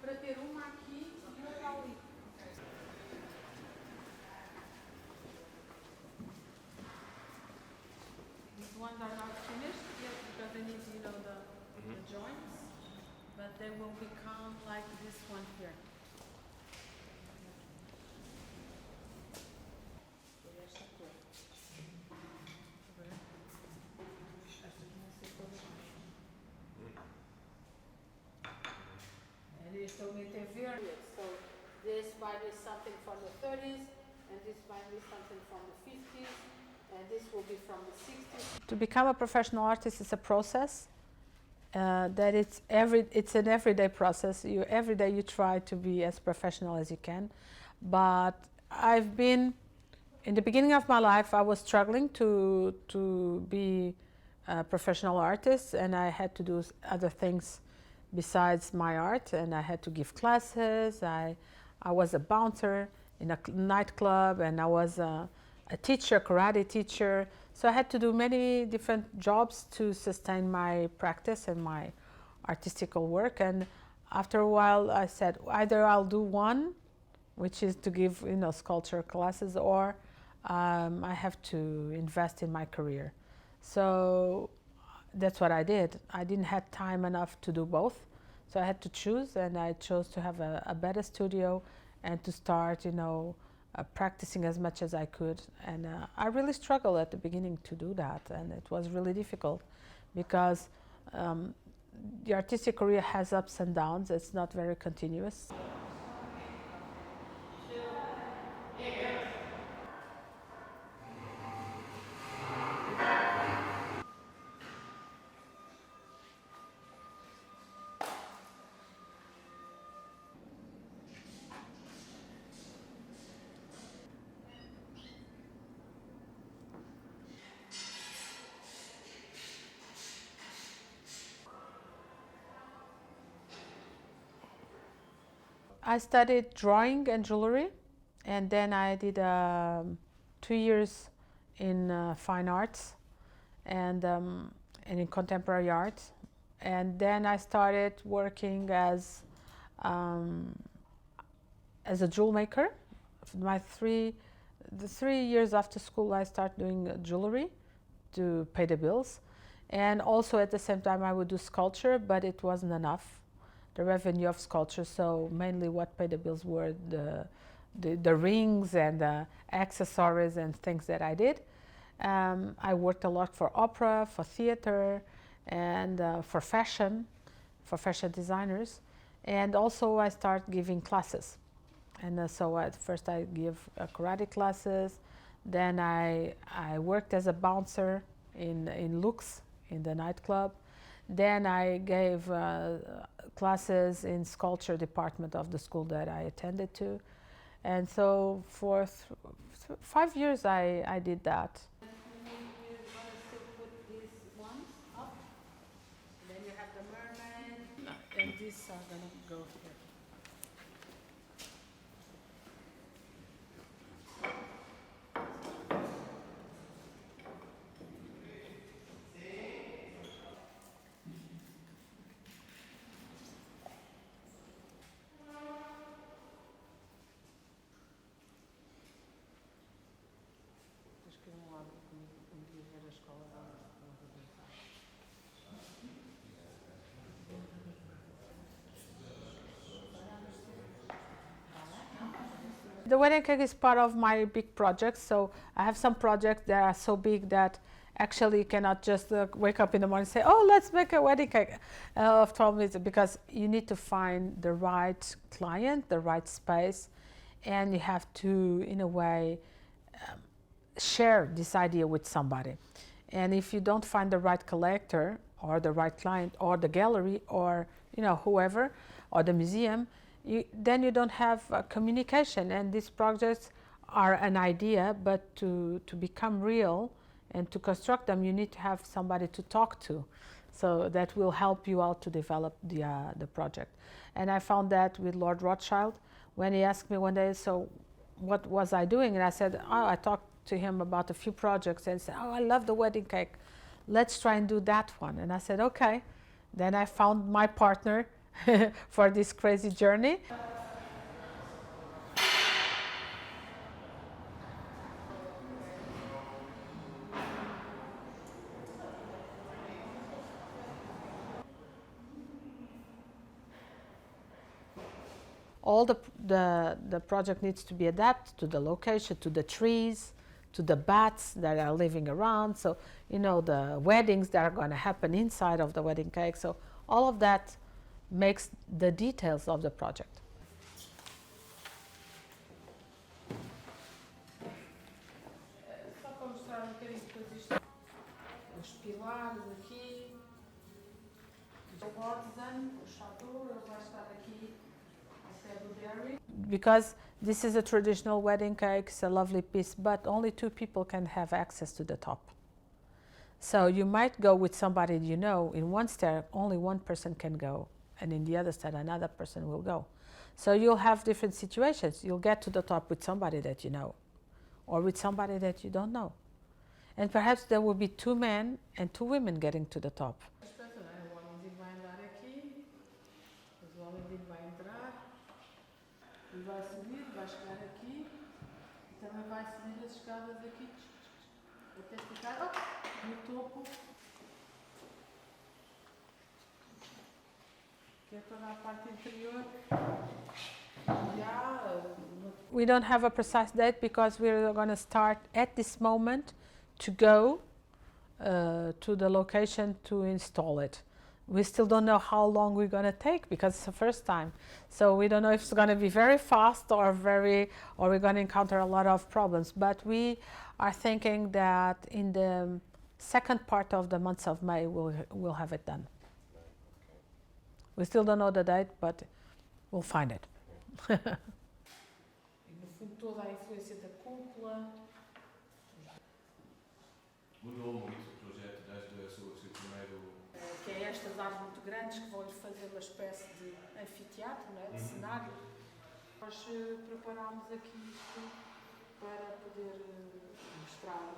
para ter uma aqui e outra ali. These ones are not finished yet because they need, you know, the joints, but they will become like this one here. So this might be something from the 30s, and this might be something from the 50s, and this will be from the 60s. To become a professional artist is a process that it's an everyday process. Every day you try to be as professional as you can, but I've been in the beginning of my life I was struggling to be a professional artist, and I had to do other things besides my art, and I had to give classes. I was a bouncer in a nightclub, and I was a teacher, karate teacher. So I had to do many different jobs to sustain my practice and my artistical work. And after a while I said, either I'll do one, which is to give, you know, sculpture classes, or I have to invest in my career. So that's what I did. I didn't have time enough to do both, so I had to choose, and I chose to have a better studio and to start, you know, practicing as much as I could. And I really struggled at the beginning to do that, and it was really difficult because the artistic career has ups and downs. It's not very continuous. I studied drawing and jewelry, and then I did 2 years in fine arts and in contemporary art, and then I started working as a jewel maker. The 3 years after school, I started doing jewelry to pay the bills, and also at the same time I would do sculpture, but it wasn't enough, the revenue of sculpture. So mainly what paid the bills were the rings and the accessories and things that I did. I worked a lot for opera, for theater, and for fashion designers. And also I started giving classes. And so at first I give karate classes, then I worked as a bouncer in Lux, in the nightclub. Then I gave classes in sculpture department of the school that I attended to. And so for 5 years I did that. You're going to put these ones up, then you have the mermaid, and these are going to go here. The wedding cake is part of my big projects, so I have some projects that are so big that actually you cannot just wake up in the morning and say, oh, let's make a wedding cake of 12 meters, because you need to find the right client, the right space, and you have to, in a way, share this idea with somebody. And if you don't find the right collector or the right client or the gallery or, you know, whoever, or the museum, then you don't have communication. And these projects are an idea, but to become real and to construct them, you need to have somebody to talk to. So that will help you out to develop the project. And I found that with Lord Rothschild, when he asked me one day, so what was I doing? And I said, oh, I talked to him about a few projects, and he said, oh, I love the wedding cake. Let's try and do that one. And I said, okay. Then I found my partner for this crazy journey. All the project needs to be adapted to the location, to the trees, to the bats that are living around. So, you know, the weddings that are going to happen inside of the wedding cake. So all of that makes the details of the project. Só para mostrar bocadinho depois isto, os pilares aqui, o artisan, o chateau, ele vai estar aqui. Because this is a traditional wedding cake, it's a lovely piece, but only 2 people can have access to the top. So you might go with somebody you know. In one stair, only one person can go, and in the other stair, another person will go. So you'll have different situations. You'll get to the top with somebody that you know, or with somebody that you don't know. And perhaps there will be 2 men and 2 women getting to the top. E vai subir, vai chegar aqui e também vai subir as escadas aqui até ficar no topo, que é toda a parte interior. We don't have a precise date because we're going to start at this moment to go to the location to install it. We still don't know how long we're going to take because it's the first time. So we don't know if it's going to be very fast or we're going to encounter a lot of problems. But we are thinking that in the second part of the month of May, we'll have it done. We still don't know the date, but we'll find it. No fundo, toda a influência da cúpula. Mudou muito o projeto desde o seu primeiro... Que é estas árvores muito grandes que vão fazer uma espécie de anfiteatro, não é? De cenário. Nós preparámos aqui isto para poder mostrar